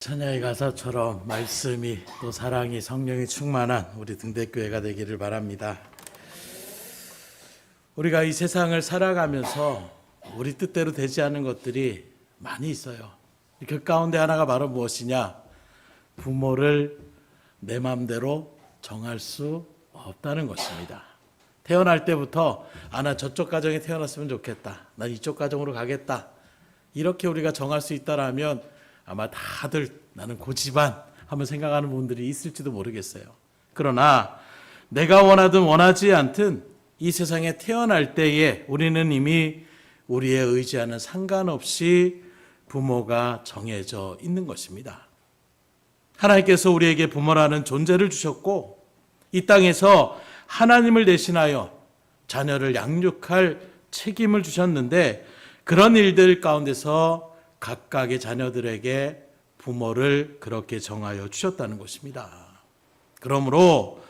찬야의 가사처럼 말씀이 또 사랑이 성령이 충만한 우리 등대교회가 되기를 바랍니다. 우리가 이 세상을 살아가면서 우리 뜻대로 되지 않는 것들이 많이 있어요. 그 가운데 하나가 바로 무엇이냐? 부모를 내 마음대로 정할 수 없다는 것입니다. 태어날 때부터 나 저쪽 가정에 태어났으면 좋겠다. 난 이쪽 가정으로 가겠다. 이렇게 우리가 정할 수 있다라면 아마 다들 나는 그 집안 한번 생각하는 분들이 있을지도 모르겠어요. 그러나 내가 원하든 원하지 않든 이 세상에 태어날 때에 우리는 이미 우리의 의지와는 상관없이 부모가 정해져 있는 것입니다. 하나님께서 우리에게 부모라는 존재를 주셨고 이 땅에서 하나님을 대신하여 자녀를 양육할 책임을 주셨는데 그런 일들 가운데서 각각의 자녀들에게 부모를 그렇게 정하여 주셨다는 것입니다. 그러므로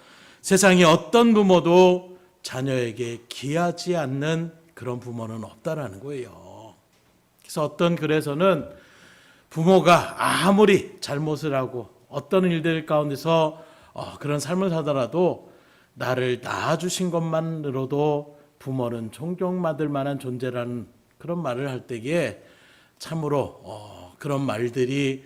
세상에 어떤 부모도 자녀에게 기하지 않는 그런 부모는 없다라는 거예요. 그래서 어떤 글에서는 부모가 아무리 잘못을 하고 어떤 일들 가운데서 그런 삶을 사더라도 나를 낳아주신 것만으로도 부모는 존경받을 만한 존재라는 그런 말을 할 때에 참으로 그런 말들이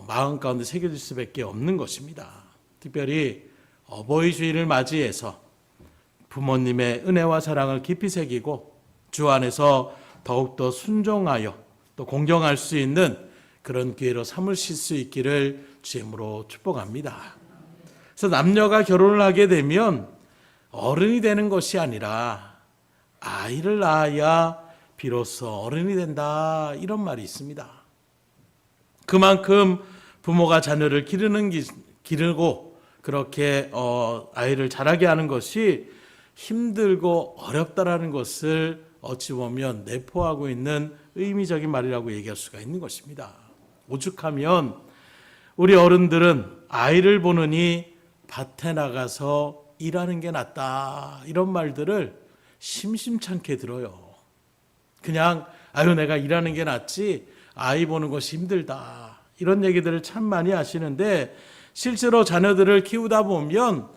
마음 가운데 새겨질 수밖에 없는 것입니다. 특별히 어버이 주일을 맞이해서 부모님의 은혜와 사랑을 깊이 새기고 주 안에서 더욱더 순종하여 또 공경할 수 있는 그런 기회로 삼으실 수 있기를 주임으로 축복합니다. 그래서 남녀가 결혼을 하게 되면 어른이 되는 것이 아니라 아이를 낳아야 비로소 어른이 된다, 이런 말이 있습니다. 그만큼 부모가 자녀를 기르고 그렇게 아이를 자라게 하는 것이 힘들고 어렵다라는 것을 어찌 보면 내포하고 있는 의미적인 말이라고 얘기할 수가 있는 것입니다. 오죽하면 우리 어른들은 아이를 보느니 밭에 나가서 일하는 게 낫다, 이런 말들을 심심찮게 들어요. 그냥 내가 일하는 게 낫지 아이 보는 것이 힘들다, 이런 얘기들을 참 많이 하시는데 실제로 자녀들을 키우다 보면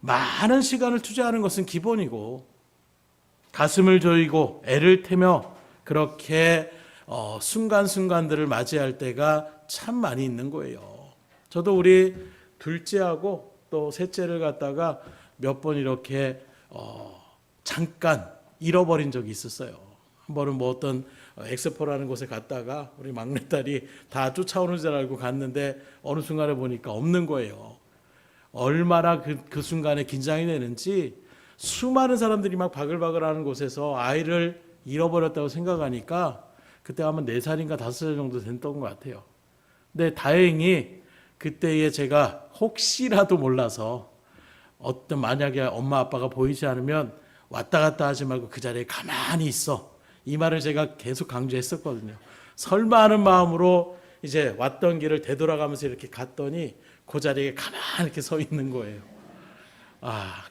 많은 시간을 투자하는 것은 기본이고 가슴을 조이고 애를 태며 그렇게 순간순간들을 맞이할 때가 참 많이 있는 거예요. 저도 우리 둘째하고 또 셋째를 갖다가 몇 번 이렇게 잠깐 잃어버린 적이 있었어요. 한 번은 어떤 엑스포라는 곳에 갔다가 우리 막내딸이 다 쫓아오는 줄 알고 갔는데 어느 순간에 보니까 없는 거예요. 얼마나 그 순간에 긴장이 되는지 수많은 사람들이 막 바글바글하는 곳에서 아이를 잃어버렸다고 생각하니까 그때 아마 4살인가 5살 정도 됐던 것 같아요. 근데 다행히 그때에 제가 혹시라도 몰라서 만약에 엄마 아빠가 보이지 않으면 왔다 갔다 하지 말고 그 자리에 가만히 있어, 이 말을 제가 계속 강조했었거든요. 설마 하는 마음으로 이제 왔던 길을 되돌아가면서 이렇게 갔더니 그 자리에 가만히 이렇게 서 있는 거예요.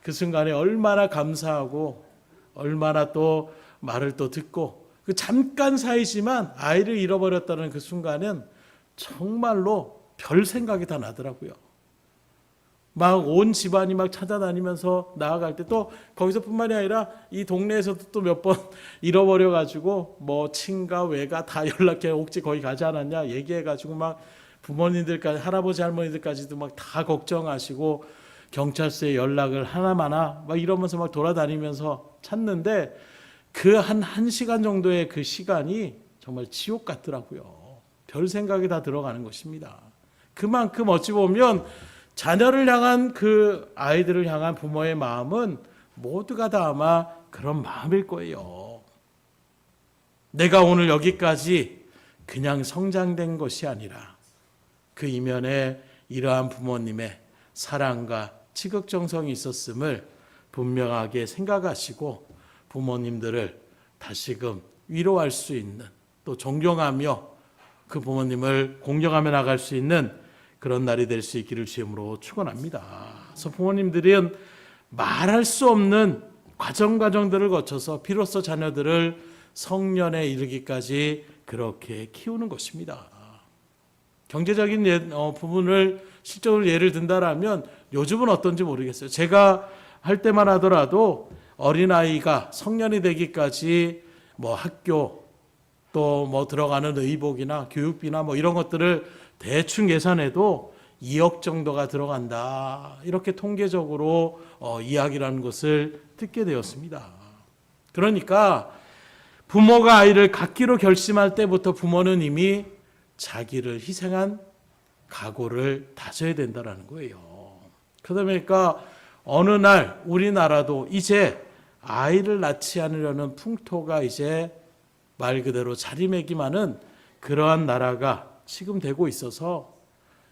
그 순간에 얼마나 감사하고 얼마나 또 말을 또 듣고 그 잠깐 사이지만 아이를 잃어버렸다는 그 순간은 정말로 별 생각이 다 나더라고요. 막 온 집안이 막 찾아다니면서 나아갈 때 또 거기서뿐만이 아니라 이 동네에서도 또 몇 번 잃어버려가지고 친가 외가 다 연락해 혹시 거기 가지 않았냐 얘기해가지고 막 부모님들까지 할아버지 할머니들까지도 막 다 걱정하시고 경찰서에 연락을 하나마나 막 이러면서 막 돌아다니면서 찾는데 그 한 시간 정도의 그 시간이 정말 지옥 같더라고요. 별 생각이 다 들어가는 것입니다. 그만큼 어찌 보면 자녀를 향한 그 아이들을 향한 부모의 마음은 모두가 다 아마 그런 마음일 거예요. 내가 오늘 여기까지 그냥 성장된 것이 아니라 그 이면에 이러한 부모님의 사랑과 지극정성이 있었음을 분명하게 생각하시고 부모님들을 다시금 위로할 수 있는, 또 존경하며 그 부모님을 공경하며 나갈 수 있는 그런 날이 될 수 있기를 주임으로 축원합니다. 그래서 부모님들은 말할 수 없는 과정들을 거쳐서 비로소 자녀들을 성년에 이르기까지 그렇게 키우는 것입니다. 경제적인 부분을 실적으로 예를 든다라면 요즘은 어떤지 모르겠어요. 제가 할 때만 하더라도 어린아이가 성년이 되기까지 뭐 학교 또 뭐 들어가는 의복이나 교육비나 뭐 이런 것들을 대충 계산해도 2억 정도가 들어간다. 이렇게 통계적으로 이야기라는 것을 듣게 되었습니다. 그러니까 부모가 아이를 갖기로 결심할 때부터 부모는 이미 자기를 희생한 각오를 다져야 된다는 거예요. 그러니까 어느 날 우리나라도 이제 아이를 낳지 않으려는 풍토가 이제 말 그대로 자리매김하는 그러한 나라가 지금 되고 있어서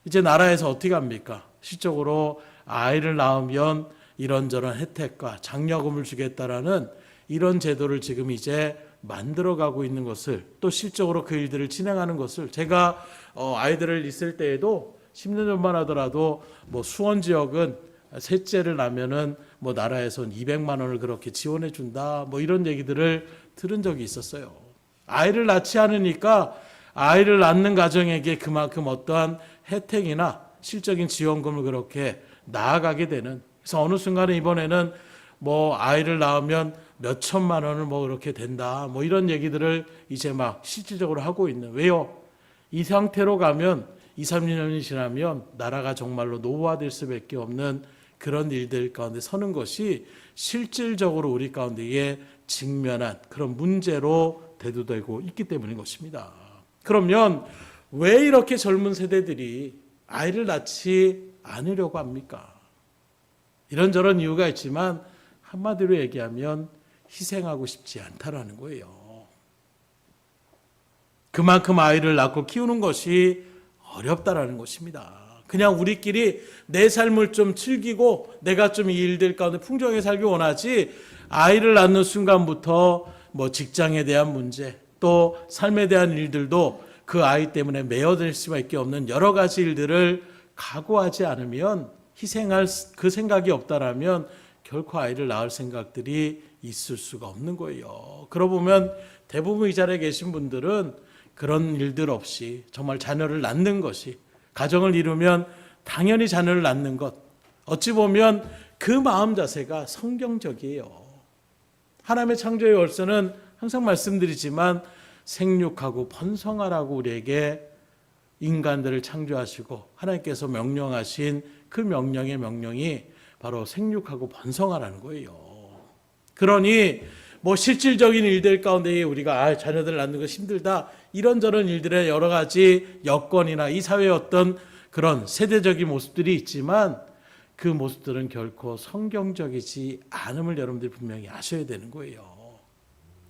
이제 나라에서 어떻게 합니까? 실적으로 아이를 낳으면 이런저런 혜택과 장려금을 주겠다라는 이런 제도를 지금 이제 만들어가고 있는 것을 또 실적으로 그 일들을 진행하는 것을 제가 아이들을 있을 때에도 10년 전만 하더라도 뭐 수원 지역은 셋째를 낳으면은 뭐 나라에선 200만 원을 그렇게 지원해 준다 뭐 이런 얘기들을 들은 적이 있었어요. 아이를 낳지 않으니까 아이를 낳는 가정에게 그만큼 어떠한 혜택이나 실적인 지원금을 그렇게 나아가게 되는. 그래서 어느 순간에 이번에는 뭐 아이를 낳으면 몇 천만 원을 뭐 그렇게 된다 뭐 이런 얘기들을 이제 막 실질적으로 하고 있는. 왜요? 이 상태로 가면 2, 3년이 지나면 나라가 정말로 노후화될 수밖에 없는 그런 일들 가운데 서는 것이 실질적으로 우리 가운데에 직면한 그런 문제로 대두되고 있기 때문인 것입니다. 그러면 왜 이렇게 젊은 세대들이 아이를 낳지 않으려고 합니까? 이런저런 이유가 있지만 한마디로 얘기하면 희생하고 싶지 않다라는 거예요. 그만큼 아이를 낳고 키우는 것이 어렵다라는 것입니다. 그냥 우리끼리 내 삶을 좀 즐기고 내가 좀 이 일들 가운데 풍성하게 살기 원하지 아이를 낳는 순간부터 뭐 직장에 대한 문제 또 삶에 대한 일들도 그 아이 때문에 매여들 수밖에 없는 여러 가지 일들을 각오하지 않으면 희생할 그 생각이 없다라면 결코 아이를 낳을 생각들이 있을 수가 없는 거예요. 그러고 보면 대부분 이 자리에 계신 분들은 그런 일들 없이 정말 자녀를 낳는 것이 가정을 이루면 당연히 자녀를 낳는 것 어찌 보면 그 마음 자세가 성경적이에요. 하나님의 창조의 열쇠는 항상 말씀드리지만 생육하고 번성하라고 우리에게 인간들을 창조하시고 하나님께서 명령하신 그 명령의 명령이 바로 생육하고 번성하라는 거예요. 그러니 뭐 실질적인 일들 가운데 우리가 자녀들을 낳는 것 힘들다 이런저런 일들의 여러 가지 여건이나 이 사회의 어떤 그런 세대적인 모습들이 있지만 그 모습들은 결코 성경적이지 않음을 여러분들이 분명히 아셔야 되는 거예요.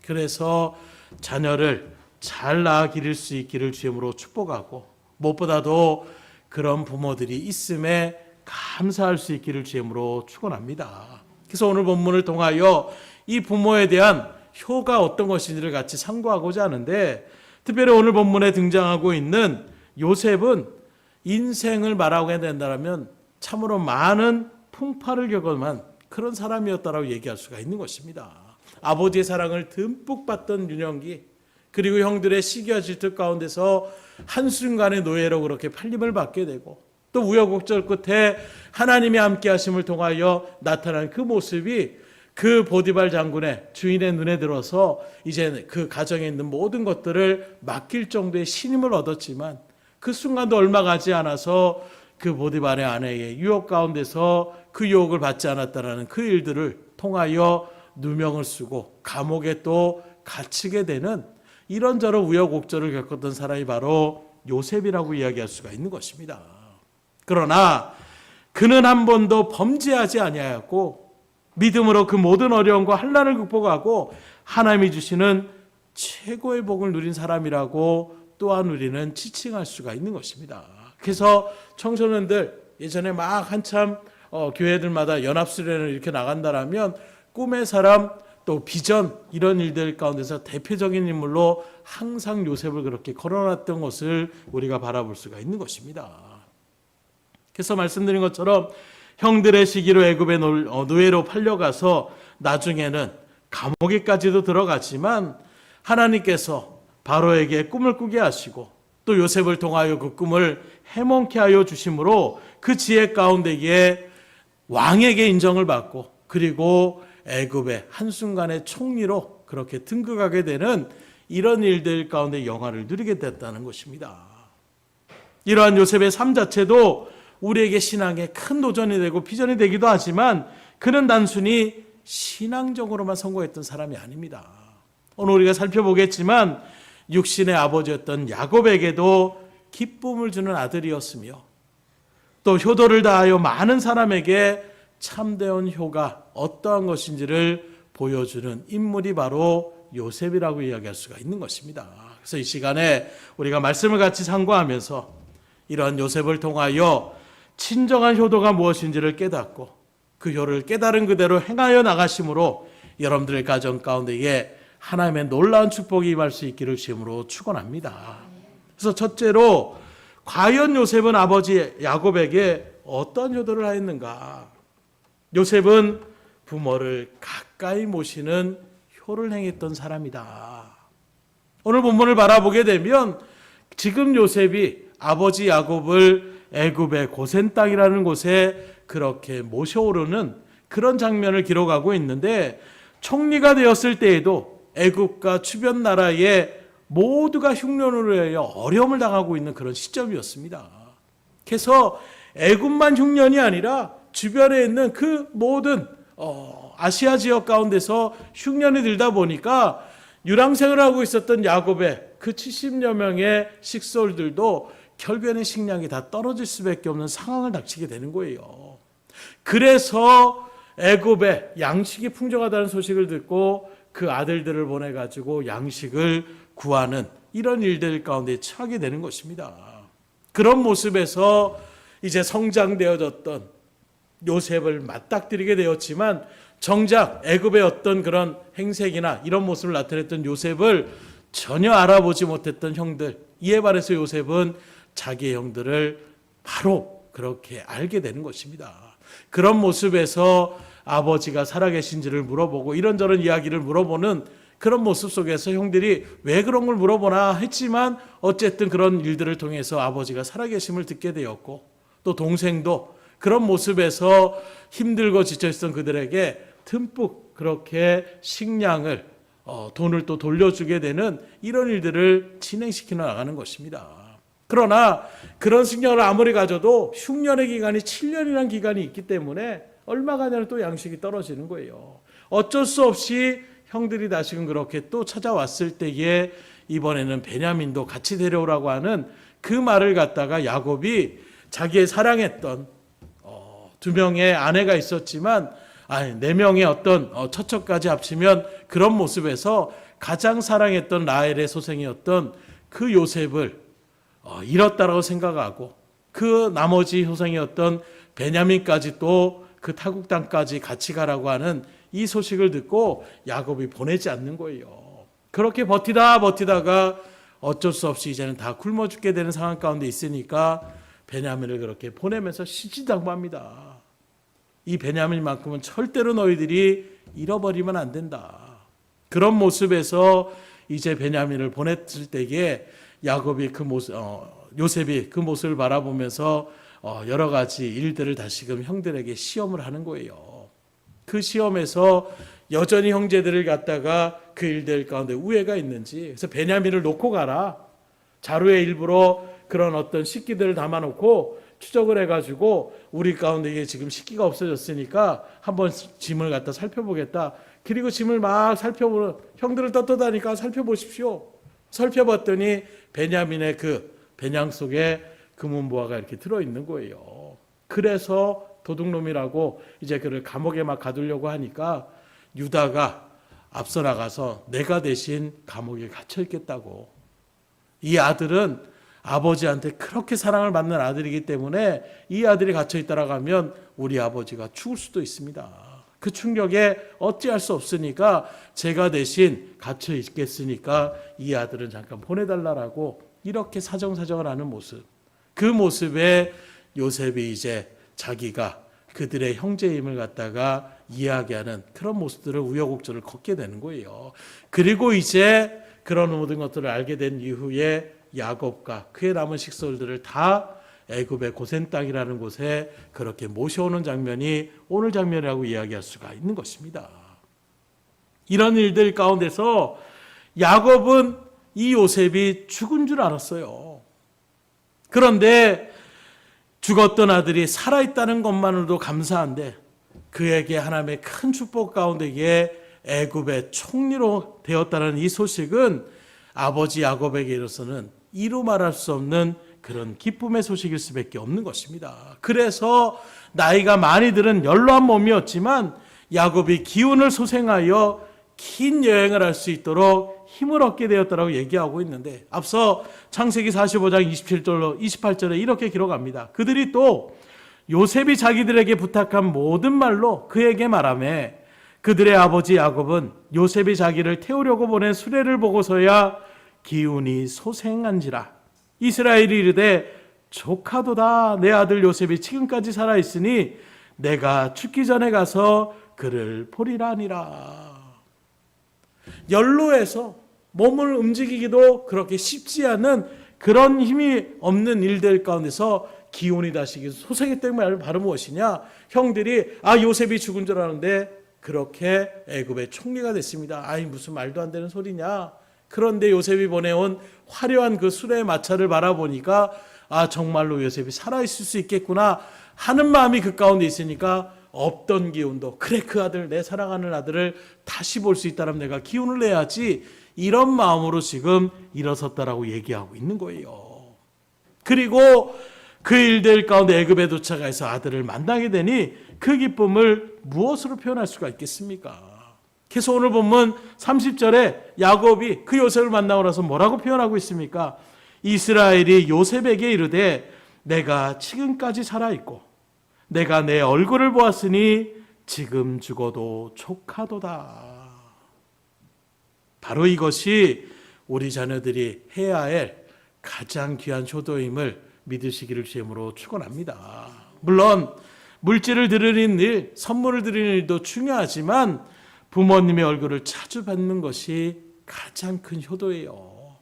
그래서 자녀를 잘 낳아 기를 수 있기를 주님으로 축복하고 무엇보다도 그런 부모들이 있음에 감사할 수 있기를 주님으로 축원합니다. 그래서 오늘 본문을 통하여 이 부모에 대한 효가 어떤 것인지를 같이 상고하고자 하는데 특별히 오늘 본문에 등장하고 있는 요셉은 인생을 말하고 해야 된다면 참으로 많은 풍파를 겪어만 그런 사람이었다라고 얘기할 수가 있는 것입니다. 아버지의 사랑을 듬뿍 받던 유년기 그리고 형들의 시기와 질투 가운데서 한순간의 노예로 그렇게 팔림을 받게 되고 또 우여곡절 끝에 하나님의 함께 하심을 통하여 나타난 그 모습이 그 보디발 장군의 주인의 눈에 들어서 이제 그 가정에 있는 모든 것들을 맡길 정도의 신임을 얻었지만 그 순간도 얼마 가지 않아서 그 보디발의 아내의 유혹 가운데서 그 유혹을 받지 않았다라는 그 일들을 통하여 누명을 쓰고 감옥에 또 갇히게 되는 이런저런 우여곡절을 겪었던 사람이 바로 요셉이라고 이야기할 수가 있는 것입니다. 그러나 그는 한 번도 범죄하지 아니하였고 믿음으로 그 모든 어려움과 환난을 극복하고 하나님이 주시는 최고의 복을 누린 사람이라고 또한 우리는 지칭할 수가 있는 것입니다. 그래서 청소년들 예전에 막 한참 교회들마다 연합수련을 이렇게 나간다라면 꿈의 사람 또 비전 이런 일들 가운데서 대표적인 인물로 항상 요셉을 그렇게 걸어놨던 것을 우리가 바라볼 수가 있는 것입니다. 그래서 말씀드린 것처럼 형들의 시기로 애굽의 노예로 팔려가서 나중에는 감옥에까지도 들어갔지만 하나님께서 바로에게 꿈을 꾸게 하시고 또 요셉을 통하여 그 꿈을 해몽케 하여 주심으로 그 지혜 가운데에 왕에게 인정을 받고 그리고 애굽의 한순간의 총리로 그렇게 등극하게 되는 이런 일들 가운데 영화를 누리게 됐다는 것입니다. 이러한 요셉의 삶 자체도 우리에게 신앙에 큰 도전이 되고 비전이 되기도 하지만 그는 단순히 신앙적으로만 성공했던 사람이 아닙니다. 오늘 우리가 살펴보겠지만 육신의 아버지였던 야곱에게도 기쁨을 주는 아들이었으며 또 효도를 다하여 많은 사람에게 참되온 효가 어떠한 것인지를 보여주는 인물이 바로 요셉이라고 이야기할 수가 있는 것입니다. 그래서 이 시간에 우리가 말씀을 같이 상고하면서 이러한 요셉을 통하여 진정한 효도가 무엇인지를 깨닫고 그 효를 깨달은 그대로 행하여 나가심으로 여러분들의 가정 가운데에 하나님의 놀라운 축복이 임할 수 있기를 주님으로 축원합니다. 그래서 첫째로 과연 요셉은 아버지 야곱에게 어떤 효도를 하였는가? 요셉은 부모를 가까이 모시는 효를 행했던 사람이다. 오늘 본문을 바라보게 되면 지금 요셉이 아버지 야곱을 애굽의 고센 땅이라는 곳에 그렇게 모셔오르는 그런 장면을 기록하고 있는데 총리가 되었을 때에도 애굽과 주변 나라에 모두가 흉년으로 인하여 어려움을 당하고 있는 그런 시점이었습니다. 그래서 애굽만 흉년이 아니라 주변에 있는 그 모든 아시아 지역 가운데서 흉년이 들다 보니까 유랑생을 하고 있었던 야곱의 그 70여 명의 식솔들도 결국에는 식량이 다 떨어질 수밖에 없는 상황을 닥치게 되는 거예요. 그래서 애굽에 양식이 풍족하다는 소식을 듣고 그 아들들을 보내가지고 양식을 구하는 이런 일들 가운데 처하게 되는 것입니다. 그런 모습에서 이제 성장되어졌던 요셉을 맞닥뜨리게 되었지만 정작 애굽의 어떤 그런 행색이나 이런 모습을 나타냈던 요셉을 전혀 알아보지 못했던 형들, 이에 반해서 요셉은 자기의 형들을 바로 그렇게 알게 되는 것입니다. 그런 모습에서 아버지가 살아계신지를 물어보고 이런저런 이야기를 물어보는 그런 모습 속에서 형들이 왜 그런 걸 물어보나 했지만 어쨌든 그런 일들을 통해서 아버지가 살아계심을 듣게 되었고 또 동생도 그런 모습에서 힘들고 지쳐있던 그들에게 듬뿍 그렇게 식량을 돈을 또 돌려주게 되는 이런 일들을 진행시켜 나가는 것입니다. 그러나 그런 식량을 아무리 가져도 흉년의 기간이 7년이라는 기간이 있기 때문에 얼마 가냐면 또 양식이 떨어지는 거예요. 어쩔 수 없이 형들이 다시금 그렇게 또 찾아왔을 때에 이번에는 베냐민도 같이 데려오라고 하는 그 말을 갖다가 야곱이 자기의 사랑했던 두 명의 아내가 있었지만 네 명의 어떤 처처까지 합치면 그런 모습에서 가장 사랑했던 라헬의 소생이었던 그 요셉을 잃었다라고 생각하고 그 나머지 소생이었던 베냐민까지 또 그 타국 땅까지 같이 가라고 하는 이 소식을 듣고 야곱이 보내지 않는 거예요. 그렇게 버티다가 어쩔 수 없이 이제는 다 굶어 죽게 되는 상황 가운데 있으니까 베냐민을 그렇게 보내면서 시지당부합니다. 이 베냐민만큼은 절대로 너희들이 잃어버리면 안 된다. 그런 모습에서 이제 베냐민을 보냈을 때에 야곱이 그 모습, 요셉이 그 모습을 바라보면서 여러 가지 일들을 다시금 형들에게 시험을 하는 거예요. 그 시험에서 여전히 형제들을 갖다가 그 일들 가운데 우애가 있는지, 그래서 베냐민을 놓고 가라. 자루에 일부러 그런 어떤 식기들을 담아놓고 추적을 해가지고 우리 가운데 이게 지금 식기가 없어졌으니까 한번 짐을 갖다 살펴보겠다. 그리고 짐을 막 살펴보는 형들을 떳떳하니까 살펴보십시오. 살펴봤더니 베냐민의 그 배낭 속에 금은보화가 이렇게 들어있는 거예요. 그래서 도둑놈이라고 이제 그를 감옥에 막 가두려고 하니까 유다가 앞서 나가서 내가 대신 감옥에 갇혀 있겠다고. 이 아들은 아버지한테 그렇게 사랑을 받는 아들이기 때문에 이 아들이 갇혀 있다라고 하면 우리 아버지가 죽을 수도 있습니다. 그 충격에 어찌할 수 없으니까 제가 대신 갇혀 있겠으니까 이 아들은 잠깐 보내달라고 이렇게 사정사정을 하는 모습. 그 모습에 요셉이 이제 자기가 그들의 형제임을 갖다가 이야기하는 그런 모습들을 우여곡절을 걷게 되는 거예요. 그리고 이제 그런 모든 것들을 알게 된 이후에 야곱과 그의 남은 식솔들을 다 애굽의 고센 땅이라는 곳에 그렇게 모셔오는 장면이 오늘 장면이라고 이야기할 수가 있는 것입니다. 이런 일들 가운데서 야곱은 이 요셉이 죽은 줄 알았어요. 그런데 죽었던 아들이 살아있다는 것만으로도 감사한데 그에게 하나님의 큰 축복 가운데에 애굽의 총리로 되었다는 이 소식은 아버지 야곱에게로서는 이루 말할 수 없는 그런 기쁨의 소식일 수밖에 없는 것입니다. 그래서 나이가 많이 들은 연로한 몸이었지만 야곱이 기운을 소생하여 긴 여행을 할 수 있도록 힘을 얻게 되었다고 얘기하고 있는데 앞서 창세기 45장 28절에 이렇게 기록합니다. 그들이 또 요셉이 자기들에게 부탁한 모든 말로 그에게 말하며 그들의 아버지 야곱은 요셉이 자기를 태우려고 보낸 수레를 보고서야 기운이 소생한지라. 이스라엘이 이르되 조카도다. 내 아들 요셉이 지금까지 살아있으니 내가 죽기 전에 가서 그를 보리라 하니라. 연로해서 몸을 움직이기도 그렇게 쉽지 않은 그런 힘이 없는 일들 가운데서 기운이 다시 소생했다는 말 바로 무엇이냐? 형들이 요셉이 죽은 줄 아는데 그렇게 애굽의 총리가 됐습니다. 무슨 말도 안 되는 소리냐? 그런데 요셉이 보내온 화려한 그 수레의 마차를 바라보니까 정말로 요셉이 살아있을 수 있겠구나 하는 마음이 그 가운데 있으니까 없던 기운도 그래 그 아들 내 사랑하는 아들을 다시 볼 수 있다면 내가 기운을 내야지 이런 마음으로 지금 일어섰다라고 얘기하고 있는 거예요. 그리고 그 일들 가운데 애굽에 도착해서 아들을 만나게 되니 그 기쁨을 무엇으로 표현할 수가 있겠습니까? 그래서 오늘 본문 30절에 야곱이 그 요셉을 만나고 나서 뭐라고 표현하고 있습니까? 이스라엘이 요셉에게 이르되 내가 지금까지 살아있고 내가 내 얼굴을 보았으니 지금 죽어도 족하도다. 바로 이것이 우리 자녀들이 해야 할 가장 귀한 효도임을 믿으시기를 주님으로 축원합니다. 물론 물질을 드리는 일, 선물을 드리는 일도 중요하지만 부모님의 얼굴을 자주 받는 것이 가장 큰 효도예요.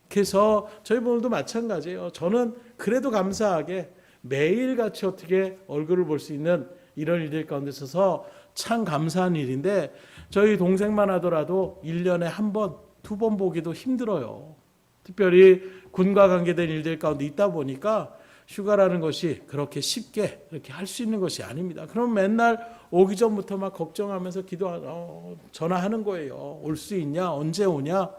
그래서 저희 부모도 마찬가지예요. 저는 그래도 감사하게 매일같이 어떻게 얼굴을 볼 수 있는 이런 일들 가운데 있어서 참 감사한 일인데 저희 동생만 하더라도 1년에 한 번, 두 번 보기도 힘들어요. 특별히 군과 관계된 일들 가운데 있다 보니까 휴가라는 것이 그렇게 쉽게 이렇게 할 수 있는 것이 아닙니다. 그럼 맨날 오기 전부터 막 걱정하면서 전화하는 거예요. 올 수 있냐? 언제 오냐?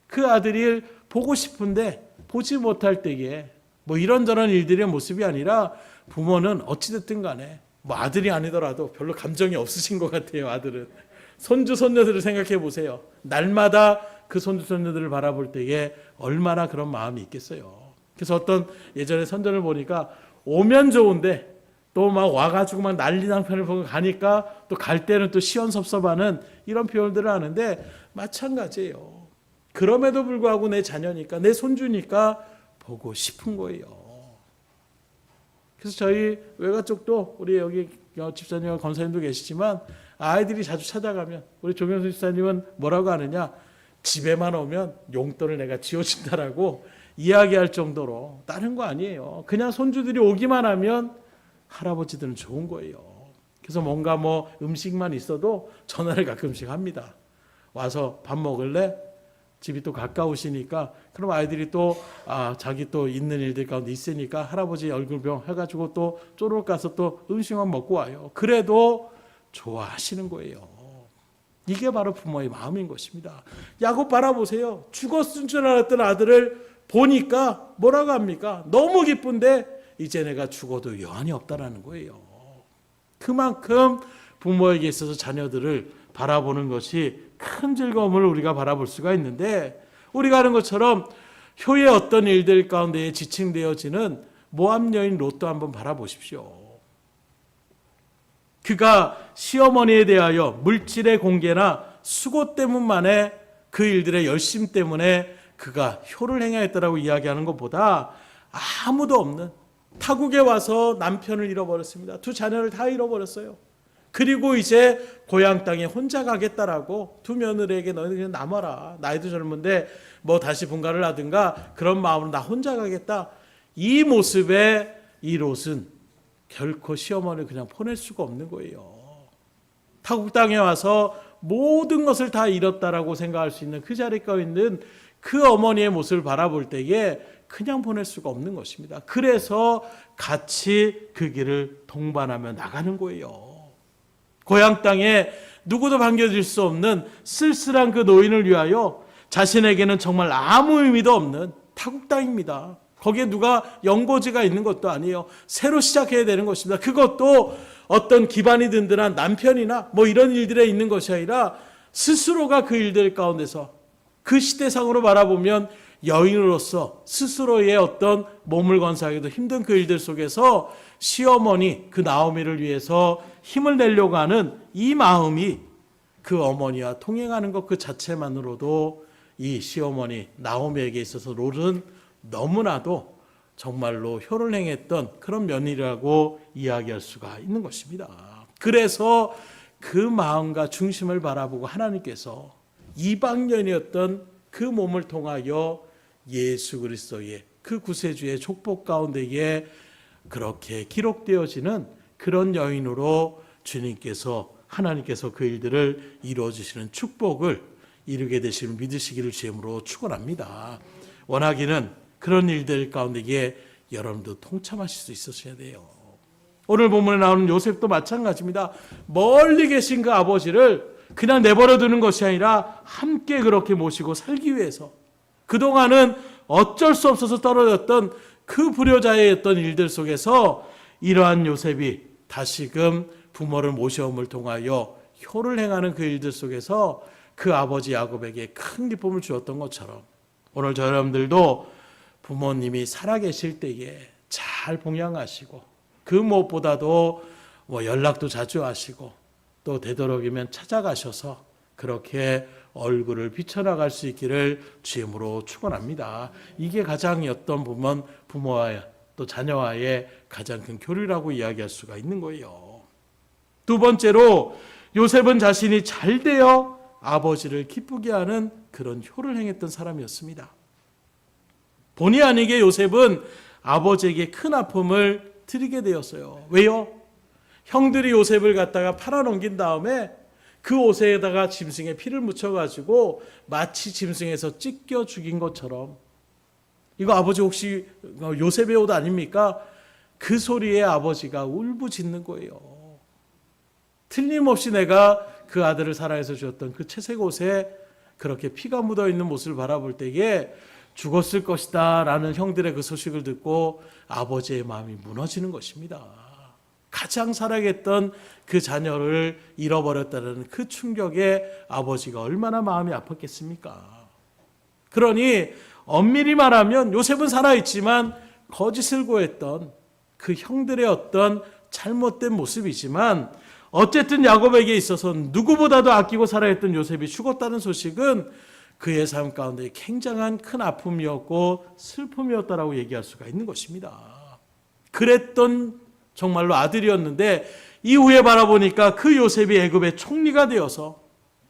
그 아들이 보고 싶은데 보지 못할 때에 이런저런 일들의 모습이 아니라 부모는 어찌됐든 간에 아들이 아니더라도 별로 감정이 없으신 것 같아요. 아들은 손주 손녀들을 생각해 보세요. 날마다 그 손주 손녀들을 바라볼 때에 얼마나 그런 마음이 있겠어요. 그래서 어떤 예전에 선전을 보니까 오면 좋은데 또 막 와가지고 막 난리 난편을 보고 가니까 또 갈 때는 또 시원섭섭하는 이런 표현들을 하는데 마찬가지예요. 그럼에도 불구하고 내 자녀니까 내 손주니까 보고 싶은 거예요. 그래서 저희 외가 쪽도 우리 여기 집사님과 권사님도 계시지만 아이들이 자주 찾아가면 우리 조경수 집사님은 뭐라고 하느냐? 집에만 오면 용돈을 내가 지어준다라고 이야기할 정도로 다른 거 아니에요. 그냥 손주들이 오기만 하면 할아버지들은 좋은 거예요. 그래서 뭔가 음식만 있어도 전화를 가끔씩 합니다. 와서 밥 먹을래? 집이 또 가까우시니까 그럼 아이들이 또 자기 또 있는 일들 가운데 있으니까 할아버지 얼굴병 해가지고 또 쪼르륵 가서 또 음식만 먹고 와요. 그래도 좋아하시는 거예요. 이게 바로 부모의 마음인 것입니다. 야곱 바라보세요. 죽었을 줄 알았던 아들을 보니까 뭐라고 합니까? 너무 기쁜데 이제 내가 죽어도 여한이 없다라는 거예요. 그만큼 부모에게 있어서 자녀들을 바라보는 것이 큰 즐거움을 우리가 바라볼 수가 있는데 우리가 아는 것처럼 효의 어떤 일들 가운데 지칭되어지는 모압 여인 롯도 한번 바라보십시오. 그가 시어머니에 대하여 물질의 공개나 수고 때문만에 그 일들의 열심 때문에 그가 효를 행하였다라고 이야기하는 것보다 아무도 없는 타국에 와서 남편을 잃어버렸습니다. 두 자녀를 다 잃어버렸어요. 그리고 이제 고향 땅에 혼자 가겠다라고 두 며느리에게 너희들 그냥 남아라. 나이도 젊은데 뭐 다시 분가를 하든가 그런 마음으로 나 혼자 가겠다. 이 모습에 이 롯은 결코 시어머니를 그냥 보낼 수가 없는 거예요. 타국 땅에 와서 모든 것을 다 잃었다라고 생각할 수 있는 그 자리에 있는 그 어머니의 모습을 바라볼 때에 그냥 보낼 수가 없는 것입니다. 그래서 같이 그 길을 동반하며 나가는 거예요. 고향 땅에 누구도 반겨줄 수 없는 쓸쓸한 그 노인을 위하여 자신에게는 정말 아무 의미도 없는 타국 땅입니다. 거기에 누가 연고지가 있는 것도 아니에요. 새로 시작해야 되는 것입니다. 그것도 어떤 기반이 든든한 남편이나 뭐 이런 일들에 있는 것이 아니라 스스로가 그 일들 가운데서 그 시대상으로 바라보면 여인으로서 스스로의 어떤 몸을 건사하기도 힘든 그 일들 속에서 시어머니 그 나오미를 위해서 힘을 내려고 하는 이 마음이 그 어머니와 통행하는 것 그 자체만으로도 이 시어머니 나오미에게 있어서 롯은 너무나도 정말로 효를 행했던 그런 며느리라고 이야기할 수가 있는 것입니다. 그래서 그 마음과 중심을 바라보고 하나님께서 이방년이었던 그 몸을 통하여 예수 그리스도의 그 구세주의 족복 가운데에 그렇게 기록되어지는 그런 여인으로 주님께서 하나님께서 그 일들을 이루어 주시는 축복을 이루게 되시는 믿으시기를 주님으로 축원합니다. 원하기는 그런 일들 가운데에 여러분도 동참하실 수 있으셔야 돼요. 오늘 본문에 나오는 요셉도 마찬가지입니다. 멀리 계신 그 아버지를 그냥 내버려 두는 것이 아니라 함께 그렇게 모시고 살기 위해서 그동안은 어쩔 수 없어서 떨어졌던 그 불효자의 어떤 일들 속에서 이러한 요셉이 다시금 부모를 모셔옴을 통하여 효를 행하는 그 일들 속에서 그 아버지 야곱에게 큰 기쁨을 주었던 것처럼 오늘 저 여러분들도 부모님이 살아계실 때에 잘 봉양하시고 그 무엇보다도 뭐 연락도 자주 하시고 또 되도록이면 찾아가셔서 그렇게 얼굴을 비춰나갈 수 있기를 주임으로 축원합니다. 이게 가장 어떤 보면 부모와 또 자녀와의 가장 큰 교류라고 이야기할 수가 있는 거예요. 두 번째로 요셉은 자신이 잘 되어 아버지를 기쁘게 하는 그런 효를 행했던 사람이었습니다. 본의 아니게 요셉은 아버지에게 큰 아픔을 드리게 되었어요. 왜요? 형들이 요셉을 갖다가 팔아넘긴 다음에 그 옷에다가 짐승의 피를 묻혀가지고 마치 짐승에서 찢겨 죽인 것처럼 이거 아버지 혹시 요셉의 옷 아닙니까? 그 소리에 아버지가 울부짖는 거예요. 틀림없이 내가 그 아들을 사랑해서 주었던 그 채색 옷에 그렇게 피가 묻어있는 모습을 바라볼 때에 죽었을 것이다 라는 형들의 그 소식을 듣고 아버지의 마음이 무너지는 것입니다. 가장 사랑했던 그 자녀를 잃어버렸다는 그 충격에 아버지가 얼마나 마음이 아팠겠습니까? 그러니 엄밀히 말하면 요셉은 살아있지만 거짓을 고했던 그 형들의 어떤 잘못된 모습이지만 어쨌든 야곱에게 있어서 누구보다도 아끼고 사랑했던 요셉이 죽었다는 소식은 그의 삶 가운데 굉장한 큰 아픔이었고 슬픔이었다라고 얘기할 수가 있는 것입니다. 그랬던 정말로 아들이었는데 이후에 바라보니까 그 요셉이 애굽의 총리가 되어서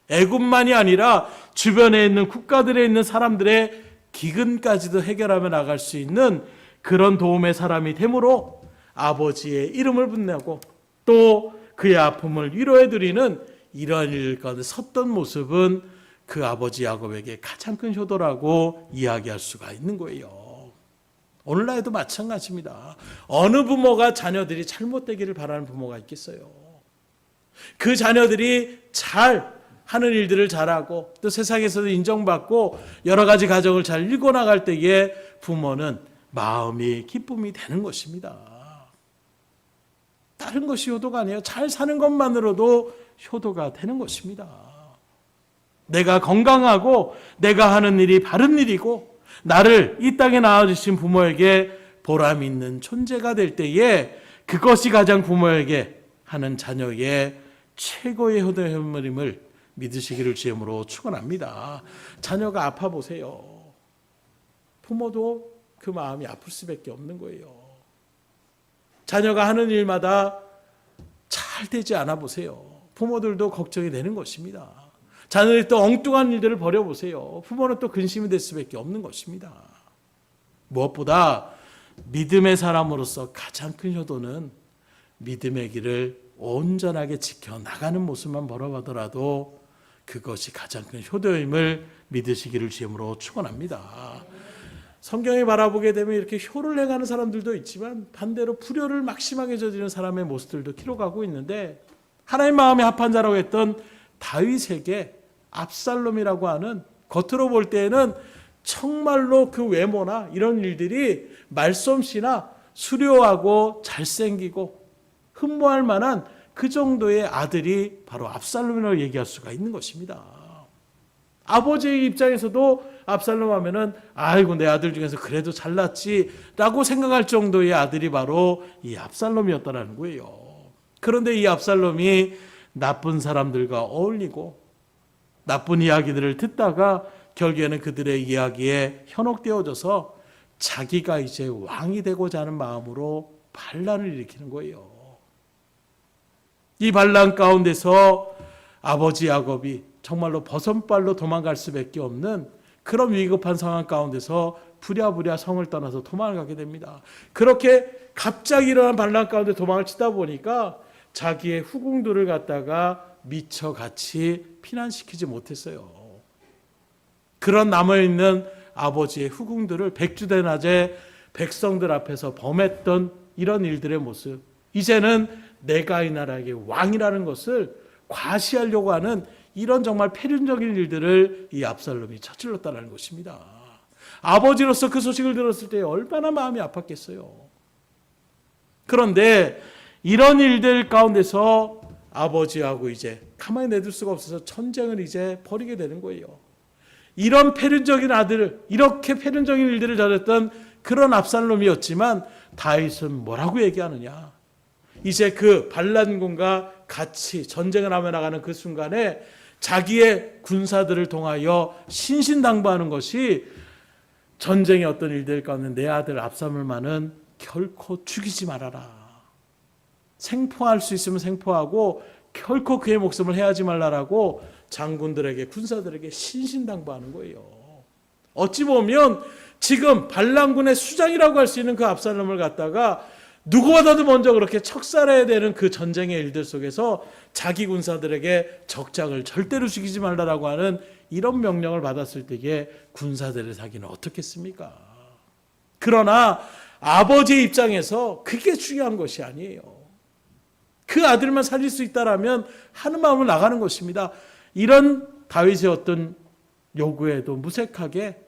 애굽만이 아니라 주변에 있는 국가들에 있는 사람들의 기근까지도 해결하며 나갈 수 있는 그런 도움의 사람이 되므로 아버지의 이름을 빛내고 또 그의 아픔을 위로해드리는 이러한 일 가운데 섰던 모습은 그 아버지 야곱에게 가장 큰 효도라고 이야기할 수가 있는 거예요. 오늘날에도 마찬가지입니다. 어느 부모가 자녀들이 잘못되기를 바라는 부모가 있겠어요. 그 자녀들이 잘 하는 일들을 잘하고 또 세상에서도 인정받고 여러 가지 가정을 잘 이끌고 나갈 때에 부모는 마음이 기쁨이 되는 것입니다. 다른 것이 효도가 아니에요. 잘 사는 것만으로도 효도가 되는 것입니다. 내가 건강하고 내가 하는 일이 바른 일이고 나를 이 땅에 낳아주신 부모에게 보람 있는 존재가 될 때에 그것이 가장 부모에게 하는 자녀의 최고의 효도의 현물임을 믿으시기를 주임으로 축원합니다. 자녀가 아파 보세요. 부모도 그 마음이 아플 수밖에 없는 거예요. 자녀가 하는 일마다 잘 잘 되지 않아 보세요. 부모들도 걱정이 되는 것입니다. 자녀들이 또 엉뚱한 일들을 벌여보세요. 부모는 또 근심이 될 수밖에 없는 것입니다. 무엇보다 믿음의 사람으로서 가장 큰 효도는 믿음의 길을 온전하게 지켜나가는 모습만 벌어가더라도 그것이 가장 큰 효도임을 믿으시기를 주님으로 축원합니다. 성경에 바라보게 되면 이렇게 효를 행하는 사람들도 있지만 반대로 불효를 막심하게 저지르는 사람의 모습들도 기록하고 있는데, 하나님 마음에 합한 자라고 했던 다윗에게 압살롬이라고 하는, 겉으로 볼 때에는 정말로 그 외모나 이런 일들이 말솜씨나 수려하고 잘생기고 흠모할 만한 그 정도의 아들이 바로 압살롬이라고 얘기할 수가 있는 것입니다. 아버지의 입장에서도 압살롬 하면은 아이고 내 아들 중에서 그래도 잘났지 라고 생각할 정도의 아들이 바로 이 압살롬이었다는 거예요. 그런데 이 압살롬이 나쁜 사람들과 어울리고 나쁜 이야기들을 듣다가 결국에는 그들의 이야기에 현혹되어져서 자기가 이제 왕이 되고자 하는 마음으로 반란을 일으키는 거예요. 이 반란 가운데서 아버지 야곱이 정말로 버선발로 도망갈 수밖에 없는 그런 위급한 상황 가운데서 부랴부랴 성을 떠나서 도망을 가게 됩니다. 그렇게 갑자기 일어난 반란 가운데 도망을 치다 보니까 자기의 후궁들을 갖다가 미처 같이 피난시키지 못했어요. 그런 남아있는 아버지의 후궁들을 백주대낮에 백성들 앞에서 범했던 이런 일들의 모습, 이제는 내가 이 나라의 왕이라는 것을 과시하려고 하는 이런 정말 패륜적인 일들을 이 압살롬이 저질렀다는 것입니다. 아버지로서 그 소식을 들었을 때 얼마나 마음이 아팠겠어요. 그런데 이런 일들 가운데서 아버지하고 이제 가만히 내둘 수가 없어서 전쟁을 이제 벌이게 되는 거예요. 이런 패륜적인 아들을, 이렇게 패륜적인 일들을 저질렀던 그런 압살롬이었지만 다윗은 뭐라고 얘기하느냐? 이제 그 반란군과 같이 전쟁을 하며 나가는 그 순간에 자기의 군사들을 통하여 신신당부하는 것이 전쟁의 어떤 일들 가운데 내 아들 압살롬만은 결코 죽이지 말아라. 생포할 수 있으면 생포하고 결코 그의 목숨을 해하지 말라라고 장군들에게, 군사들에게 신신당부하는 거예요. 어찌 보면 지금 반란군의 수장이라고 할 수 있는 그 압살롬을 갖다가 누구보다도 먼저 그렇게 척살해야 되는 그 전쟁의 일들 속에서 자기 군사들에게 적장을 절대로 죽이지 말라라고 하는 이런 명령을 받았을 때에 군사들의 사기는 어떻겠습니까? 그러나 아버지의 입장에서 그게 중요한 것이 아니에요. 그 아들만 살릴 수 있다라면 하는 마음을 나가는 것입니다. 이런 다윗의 어떤 요구에도 무색하게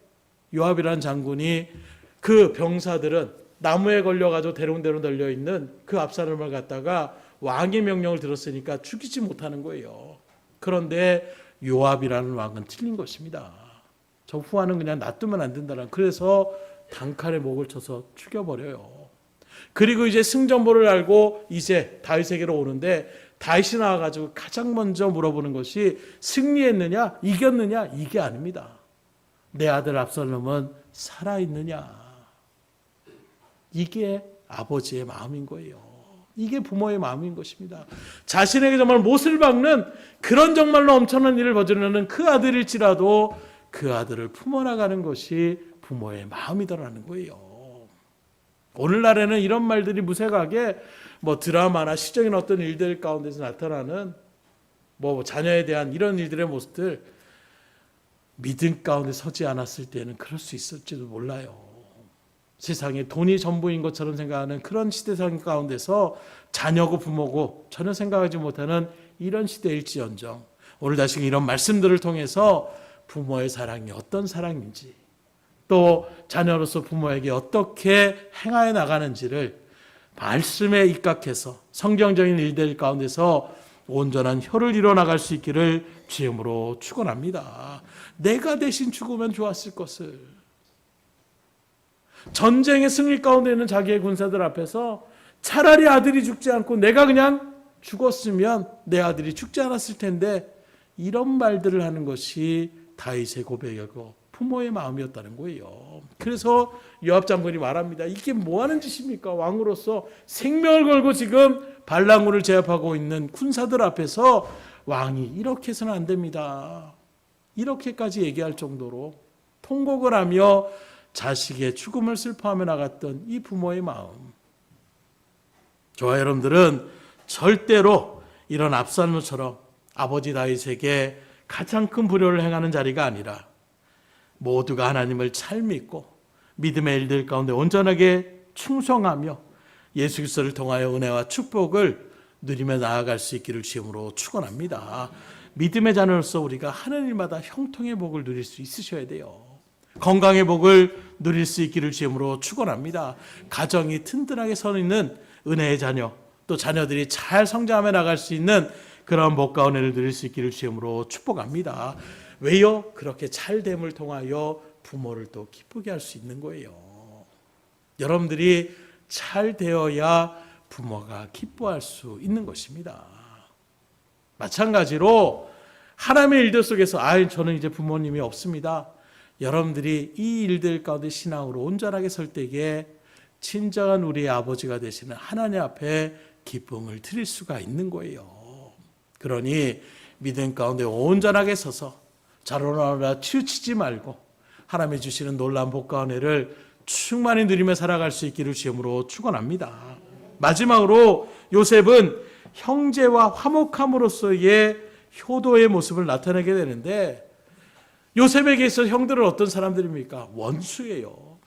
요압이라는 장군이 그 병사들은 나무에 걸려가지고 대롱대롱 달려있는 그 압살롬을 갖다가 왕의 명령을 들었으니까 죽이지 못하는 거예요. 그런데 요압이라는 왕은 틀린 것입니다. 저 후아는 그냥 놔두면 안 된다는, 그래서 단칼에 목을 쳐서 죽여버려요. 그리고 이제 승전보를 알고 이제 다윗에게로 오는데 다윗이 나와가지고 가장 먼저 물어보는 것이 승리했느냐 이겼느냐 이게 아닙니다. 내 아들 압살롬은 살아있느냐. 이게 아버지의 마음인 거예요. 이게 부모의 마음인 것입니다. 자신에게 정말 못을 박는 그런 정말로 엄청난 일을 저지르는 그 아들일지라도 그 아들을 품어나가는 것이 부모의 마음이더라는 거예요. 오늘날에는 이런 말들이 무색하게 드라마나 시적인 어떤 일들 가운데서 나타나는 자녀에 대한 이런 일들의 모습들, 믿음 가운데 서지 않았을 때는 그럴 수 있을지도 몰라요. 세상에 돈이 전부인 것처럼 생각하는 그런 시대상 가운데서 자녀고 부모고 전혀 생각하지 못하는 이런 시대일지언정 오늘 다시 이런 말씀들을 통해서 부모의 사랑이 어떤 사랑인지, 또 자녀로서 부모에게 어떻게 행하여 나가는지를 말씀에 입각해서 성경적인 일들 가운데서 온전한 효를 이뤄나갈 수 있기를 주님으로 축원합니다. 내가 대신 죽으면 좋았을 것을, 전쟁의 승리 가운데 있는 자기의 군사들 앞에서 차라리 아들이 죽지 않고 내가 그냥 죽었으면 내 아들이 죽지 않았을 텐데, 이런 말들을 하는 것이 다윗의 고백이고 부모의 마음이었다는 거예요. 그래서 요압 장군이 말합니다. 이게 뭐 하는 짓입니까? 왕으로서 생명을 걸고 지금 발랑군을 제압하고 있는 군사들 앞에서 왕이 이렇게 해서는 안 됩니다. 이렇게까지 얘기할 정도로 통곡을 하며 자식의 죽음을 슬퍼하며 나갔던 이 부모의 마음. 저와 여러분들은 절대로 이런 압살롬처럼 아버지 다윗에게 가장 큰 불효를 행하는 자리가 아니라 모두가 하나님을 잘 믿고 믿음의 일들 가운데 온전하게 충성하며 예수 그리스도를 통하여 은혜와 축복을 누리며 나아갈 수 있기를 주님으로 축원합니다. 믿음의 자녀로서 우리가 하는 일마다 형통의 복을 누릴 수 있으셔야 돼요. 건강의 복을 누릴 수 있기를 주님으로 축원합니다. 가정이 튼튼하게 서 있는 은혜의 자녀, 또 자녀들이 잘 성장하며 나갈 수 있는 그런 복과 은혜를 누릴 수 있기를 주님으로 축복합니다. 왜요? 그렇게 잘됨을 통하여 부모를 또 기쁘게 할 수 있는 거예요. 여러분들이 잘 되어야 부모가 기뻐할 수 있는 것입니다. 마찬가지로 하나님의 일들 속에서 저는 이제 부모님이 없습니다. 여러분들이 이 일들 가운데 신앙으로 온전하게 설 때에 친정한 우리의 아버지가 되시는 하나님 앞에 기쁨을 드릴 수가 있는 거예요. 그러니 믿음 가운데 온전하게 서서 자로나라 치우치지 말고 하나님이 주시는 놀라운 복과 은혜를 충만히 누리며 살아갈 수 있기를 주님으로 축원합니다. 마지막으로 요셉은 형제와 화목함으로써의 효도의 모습을 나타내게 되는데 요셉에게 있어 형들은 어떤 사람들입니까? 원수예요.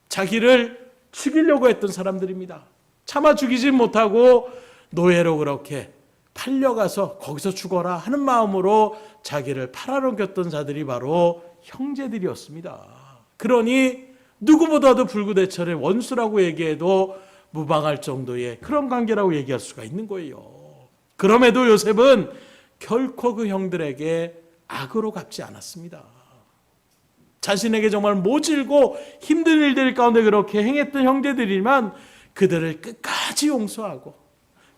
자기를 죽이려고 했던 사람들입니다. 차마 죽이지 못하고 노예로 그렇게 팔려가서 거기서 죽어라 하는 마음으로 자기를 팔아넘겼던 자들이 바로 형제들이었습니다. 그러니 누구보다도 불구대천의 원수라고 얘기해도 무방할 정도의 그런 관계라고 얘기할 수가 있는 거예요. 그럼에도 요셉은 결코 그 형들에게 악으로 갚지 않았습니다. 자신에게 정말 모질고 힘든 일들 가운데 그렇게 행했던 형제들이지만 그들을 끝까지 용서하고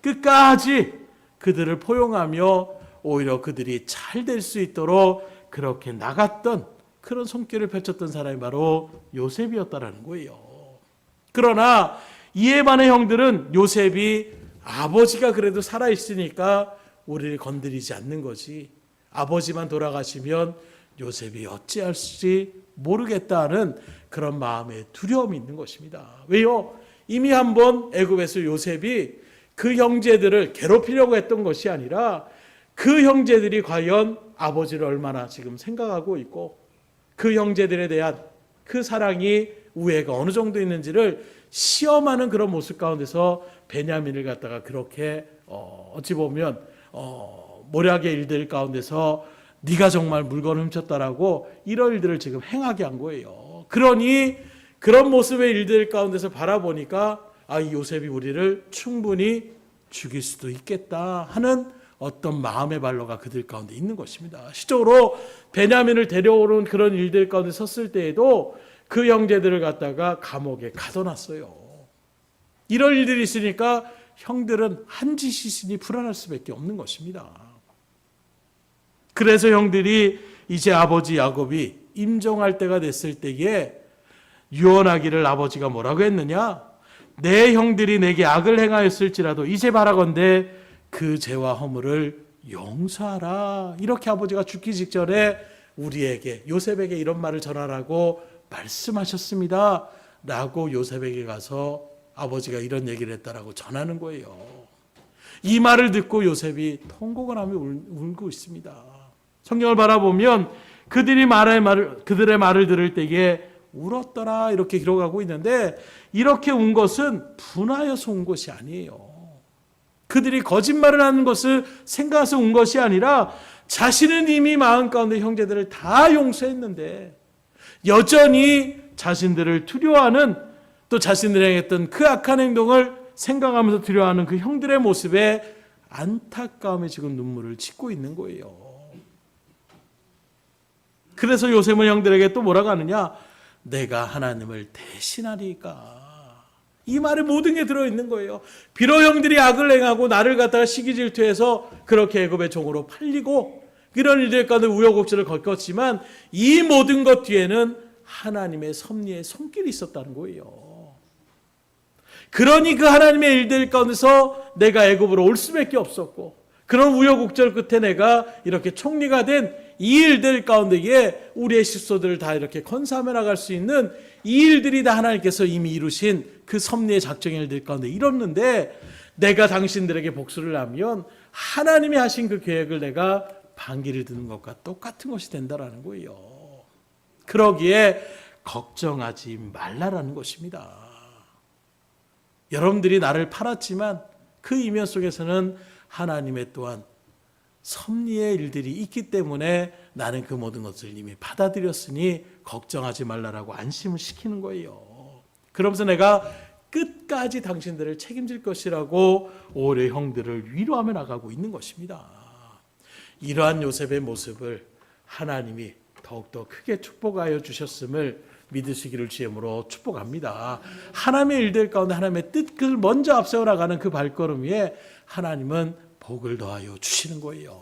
끝까지 그들을 포용하며 오히려 그들이 잘 될 수 있도록 그렇게 나갔던 그런 손길을 펼쳤던 사람이 바로 요셉이었다라는 거예요. 그러나 이에 반해 형들은 요셉이 아버지가 그래도 살아있으니까 우리를 건드리지 않는 거지, 아버지만 돌아가시면 요셉이 어찌할지 모르겠다는 그런 마음의 두려움이 있는 것입니다. 왜요? 이미 한번 애굽에서 요셉이 그 형제들을 괴롭히려고 했던 것이 아니라 그 형제들이 과연 아버지를 얼마나 지금 생각하고 있고 그 형제들에 대한 그 사랑이 우애가 어느 정도 있는지를 시험하는 그런 모습 가운데서 베냐민을 갖다가 그렇게 어찌 보면 모략의 일들 가운데서 네가 정말 물건을 훔쳤다라고 이런 일들을 지금 행하게 한 거예요. 그러니 그런 모습의 일들 가운데서 바라보니까 이 요셉이 우리를 충분히 죽일 수도 있겠다 하는 어떤 마음의 발로가 그들 가운데 있는 것입니다. 시적으로 베냐민을 데려오는 그런 일들 가운데 섰을 때에도 그 형제들을 갖다가 감옥에 가둬놨어요. 이런 일들이 있으니까 형들은 한짓이시니 불안할 수밖에 없는 것입니다. 그래서 형들이 이제 아버지 야곱이 임종할 때가 됐을 때에 유언하기를 아버지가 뭐라고 했느냐? 내 형들이 내게 악을 행하였을지라도 이제 바라건대 그 죄와 허물을 용서하라. 이렇게 아버지가 죽기 직전에 우리에게 요셉에게 이런 말을 전하라고 말씀하셨습니다. 라고 요셉에게 가서 아버지가 이런 얘기를 했다라고 전하는 거예요. 이 말을 듣고 요셉이 통곡을 하며 울고 있습니다. 성경을 바라보면 그들의 말을 들을 때에 울었더라 이렇게 기록하고 있는데 이렇게 운 것은 분하여서 운 것이 아니에요. 그들이 거짓말을 하는 것을 생각해서 운 것이 아니라 자신은 이미 마음 가운데 형제들을 다 용서했는데 여전히 자신들을 두려워하는, 또 자신들이 행했던 그 악한 행동을 생각하면서 두려워하는 그 형들의 모습에 안타까움에 지금 눈물을 짓고 있는 거예요. 그래서 요셉은 형들에게 또 뭐라고 하느냐? 내가 하나님을 대신하리까. 이 말에 모든 게 들어있는 거예요. 비록 형들이 악을 행하고 나를 갖다가 시기 질투해서 그렇게 애굽의 종으로 팔리고 그런 일들 가운데 우여곡절을 겪었지만 이 모든 것 뒤에는 하나님의 섭리의 손길이 있었다는 거예요. 그러니 그 하나님의 일들 가운데서 내가 애굽으로 올 수밖에 없었고, 그런 우여곡절 끝에 내가 이렇게 총리가 된 이 일들 가운데에 우리의 식소들을 다 이렇게 건사하며 나갈 수 있는 이 일들이 다 하나님께서 이미 이루신 그 섭리의 작정의 일들 가운데 이뤘는데, 내가 당신들에게 복수를 하면 하나님이 하신 그 계획을 내가 반기를 드는 것과 똑같은 것이 된다라는 거예요. 그러기에 걱정하지 말라라는 것입니다. 여러분들이 나를 팔았지만 그 이면 속에서는 하나님의 또한 섭리의 일들이 있기 때문에 나는 그 모든 것을 이미 받아들였으니 걱정하지 말라라고 안심을 시키는 거예요. 그러면서 내가 끝까지 당신들을 책임질 것이라고 오히려 형들을 위로하며 나가고 있는 것입니다. 이러한 요셉의 모습을 하나님이 더욱더 크게 축복하여 주셨음을 믿으시기를 주임으로 축복합니다. 하나님의 일들 가운데 하나님의 뜻을 먼저 앞세워 나가는 그 발걸음 위에 하나님은 복을 더하여 주시는 거예요.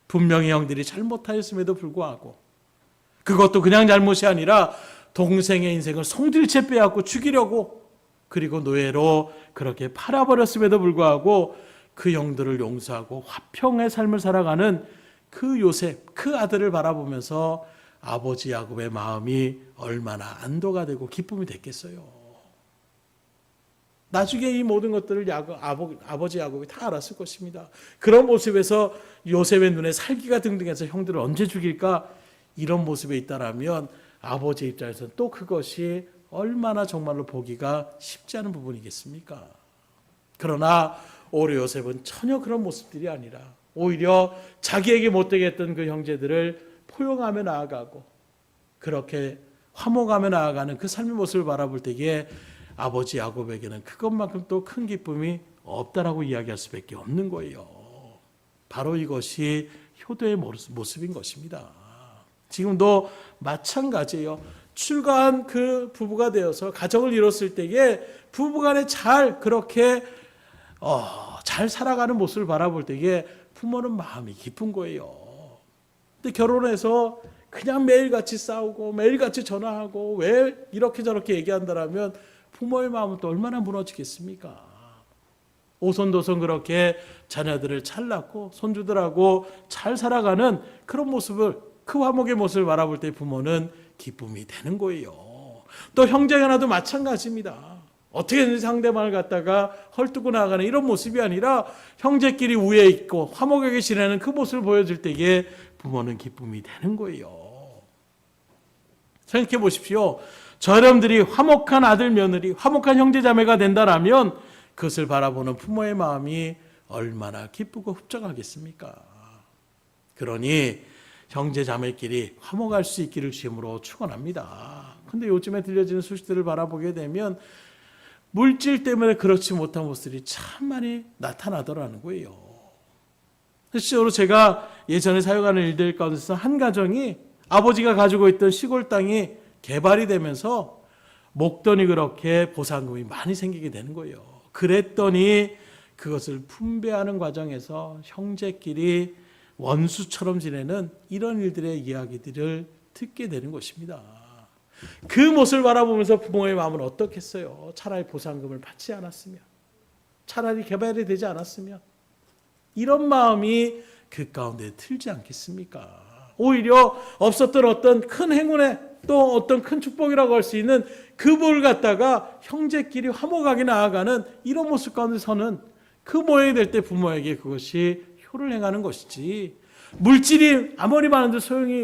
분명히 형들이 잘못하였음에도 불구하고, 그것도 그냥 잘못이 아니라 동생의 인생을 송두리째 빼앗고 죽이려고, 그리고 노예로 그렇게 팔아버렸음에도 불구하고 그 형들을 용서하고 화평의 삶을 살아가는 그 요셉, 그 아들을 바라보면서 아버지 야곱의 마음이 얼마나 안도가 되고 기쁨이 됐겠어요. 나중에 이 모든 것들을 아버지 야곱이 다 알았을 것입니다. 그런 모습에서 요셉의 눈에 살기가 등등해서 형들을 언제 죽일까, 이런 모습에 있다라면 아버지 입장에서는 또 그것이 얼마나 정말로 보기가 쉽지 않은 부분이겠습니까? 그러나 오히려 요셉은 전혀 그런 모습들이 아니라 오히려 자기에게 못되게 했던 그 형제들을 포용하며 나아가고, 그렇게 화목하며 나아가는 그 삶의 모습을 바라볼 때에 아버지 야곱에게는 그것만큼 또 큰 기쁨이 없다라고 이야기할 수밖에 없는 거예요. 바로 이것이 효도의 모습인 것입니다. 지금도 마찬가지예요. 출가한 그 부부가 되어서 가정을 이뤘을 때에 부부간에 잘 그렇게 잘 살아가는 모습을 바라볼 때에 부모는 마음이 기쁜 거예요. 근데 결혼해서 그냥 매일같이 싸우고 매일같이 전화하고 왜 이렇게 저렇게 얘기한다라면 부모의 마음은 또 얼마나 무너지겠습니까? 오손도손 그렇게 자녀들을 잘 낳고 손주들하고 잘 살아가는 그런 모습을, 그 화목의 모습을 바라볼 때 부모는 기쁨이 되는 거예요. 또 형제 하나도 마찬가지입니다. 어떻게든지 상대방을 갖다가 헐뜯고 나가는 이런 모습이 아니라 형제끼리 우애 있고 화목하게 지내는 그 모습을 보여줄 때에 부모는 기쁨이 되는 거예요. 생각해 보십시오. 저 여러분들이 화목한 아들 며느리, 화목한 형제자매가 된다라면 그것을 바라보는 부모의 마음이 얼마나 기쁘고 흡족하겠습니까? 그러니 형제자매끼리 화목할 수 있기를 주임으로 축원합니다. 그런데 요즘에 들려지는 소식들을 바라보게 되면 물질 때문에 그렇지 못한 모습들이 참 많이 나타나더라는 거예요. 실제로 제가 예전에 사역하는 일들 가운데서 한 가정이 아버지가 가지고 있던 시골 땅이 개발이 되면서 목돈이 그렇게 보상금이 많이 생기게 되는 거예요. 그랬더니 그것을 분배하는 과정에서 형제끼리 원수처럼 지내는 이런 일들의 이야기들을 듣게 되는 것입니다. 그 모습을 바라보면서 부모의 마음은 어떻겠어요? 차라리 보상금을 받지 않았으면, 차라리 개발이 되지 않았으면, 이런 마음이 그 가운데 들지 않겠습니까? 오히려 없었던 어떤 큰 행운에 또 어떤 큰 축복이라고 할 수 있는 그 복을 갖다가 형제끼리 화목하게 나아가는 이런 모습 가운데서는 그 모양이 될 때 부모에게 그것이 효를 행하는 것이지, 물질이 아무리 많은데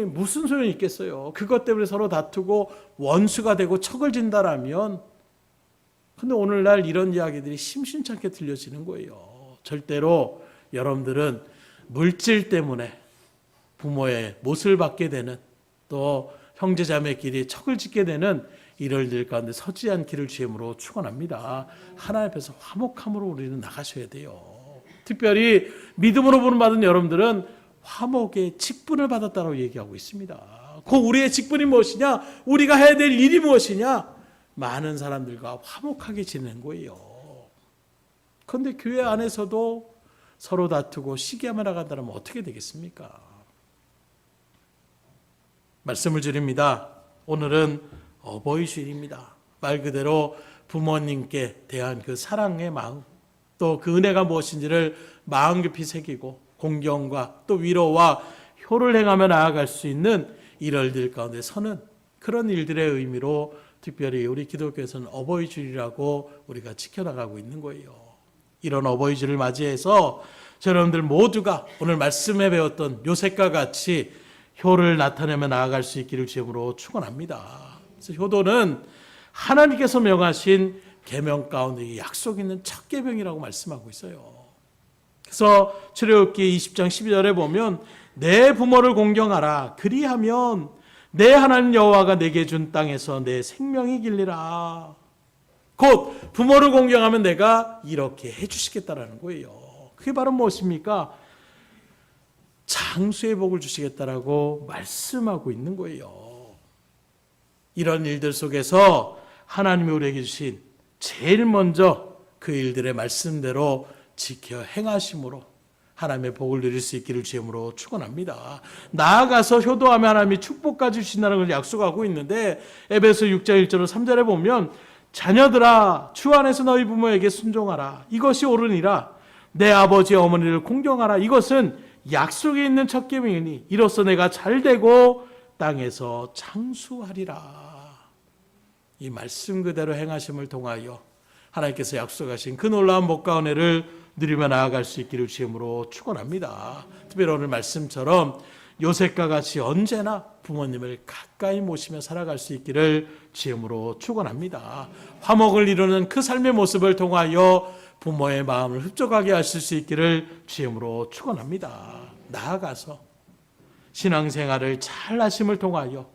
무슨 소용이 있겠어요? 그것 때문에 서로 다투고 원수가 되고 척을 진다라면. 근데 오늘날 이런 이야기들이 심심찮게 들려지는 거예요. 절대로 여러분들은 물질 때문에 부모의 못을 받게 되는, 또 형제자매끼리 척을 짓게 되는 이럴 일 가운데 서지 않기를 주임으로 축원합니다. 하나님 앞에서 화목함으로 우리는 나가셔야 돼요. 특별히 믿음으로 부름받은 여러분들은 화목의 직분을 받았다고 얘기하고 있습니다. 그 우리의 직분이 무엇이냐? 우리가 해야 될 일이 무엇이냐? 많은 사람들과 화목하게 지내는 거예요. 그런데 교회 안에서도 서로 다투고 시기하며 나간다면 어떻게 되겠습니까? 말씀을 드립니다. 오늘은 어버이 주일입니다. 말 그대로 부모님께 대한 그 사랑의 마음, 또 그 은혜가 무엇인지를 마음 깊이 새기고 공경과 또 위로와 효를 행하며 나아갈 수 있는 일월들 가운데 서는 그런 일들의 의미로 특별히 우리 기독교에서는 어버이 주일이라고 우리가 지켜나가고 있는 거예요. 이런 어버이 주일을 맞이해서 여러분들 모두가 오늘 말씀에 배웠던 요셉과 같이 효를 나타내며 나아갈 수 있기를 주님으로 축원합니다. 그래서 효도는 하나님께서 명하신 계명 가운데 약속 있는 첫 계명이라고 말씀하고 있어요. 그래서 출애굽기 20장 12절에 보면 내 부모를 공경하라. 그리하면 내 하나님 여호와가 내게 준 땅에서 내 생명이 길리라. 곧 부모를 공경하면 내가 이렇게 해주시겠다라는 거예요. 그게 바로 무엇입니까? 장수의 복을 주시겠다라고 말씀하고 있는 거예요. 이런 일들 속에서 하나님이 우리에게 주신 제일 먼저 그 일들의 말씀대로 지켜 행하심으로 하나님의 복을 누릴 수 있기를 주님으로 축원합니다. 나아가서 효도하며 하나님이 축복까지 주신다는 걸 약속하고 있는데 에베소 6장 1절 3절에 보면 자녀들아 주 안에서 너희 부모에게 순종하라. 이것이 옳으니라. 내 아버지 어머니를 공경하라. 이것은 약속에 있는 첫 계명이니 이로써 내가 잘되고 땅에서 장수하리라. 이 말씀 그대로 행하심을 통하여 하나님께서 약속하신 그 놀라운 복과 은혜를 누리며 나아갈 수 있기를 주님으로 축원합니다. 특별히 오늘 말씀처럼 요셉과 같이 언제나 부모님을 가까이 모시며 살아갈 수 있기를 주님으로 축원합니다. 화목을 이루는 그 삶의 모습을 통하여 부모의 마음을 흡족하게 하실 수 있기를 주님으로 축원합니다. 나아가서 신앙생활을 잘 하심을 통하여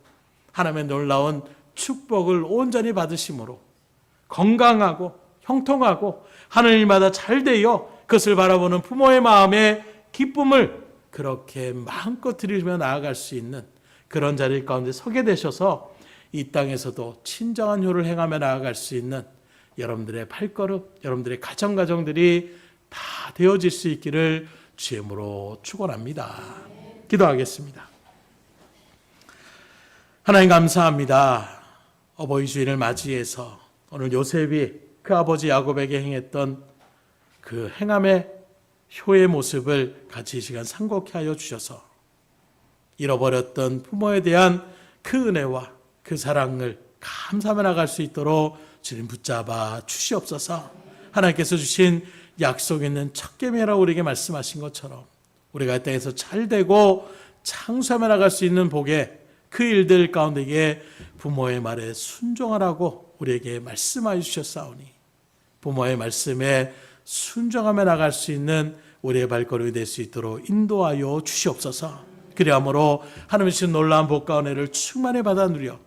하나님의 놀라운 축복을 온전히 받으심으로 건강하고 형통하고 하늘마다 잘 되어 그것을 바라보는 부모의 마음에 기쁨을 그렇게 마음껏 드리며 나아갈 수 있는 그런 자리 가운데 서게 되셔서 이 땅에서도 친정한 효를 행하며 나아갈 수 있는 여러분들의 발걸음, 여러분들의 가정들이 다 되어질 수 있기를 주님으로 축원합니다. 기도하겠습니다. 하나님 감사합니다. 어버이 주일을 맞이해서 오늘 요셉이 그 아버지 야곱에게 행했던 그 행함의 효의 모습을 같이 이 시간 상고케 하여 주셔서 잃어버렸던 부모에 대한 그 은혜와 그 사랑을 감사하며 나갈 수 있도록 주님 붙잡아 주시옵소서. 하나님께서 주신 약속 있는 첫 계명이라고 우리에게 말씀하신 것처럼 우리가 이 땅에서 잘되고 장수하며 나갈 수 있는 복의 그 일들 가운데에 부모의 말에 순종하라고 우리에게 말씀하여 주셨사오니 부모의 말씀에 순종하며 나갈 수 있는 우리의 발걸음이 될 수 있도록 인도하여 주시옵소서. 그리함으로 하나님의 주신 놀라운 복과 은혜를 충만히 받아 누려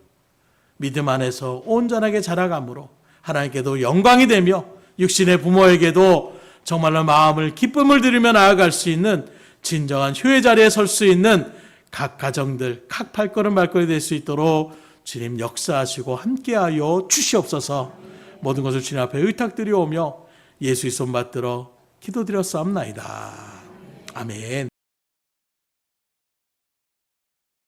믿음 안에서 온전하게 자라감으로 하나님께도 영광이 되며 육신의 부모에게도 정말로 마음을 기쁨을 드리며 나아갈 수 있는 진정한 효의 자리에 설 수 있는 각 가정들, 각 발걸음이 될 수 있도록 주님 역사하시고 함께하여 주시옵소서. 모든 것을 주님 앞에 의탁드리오며 예수의 손 받들어 기도드렸사옵나이다. 아멘.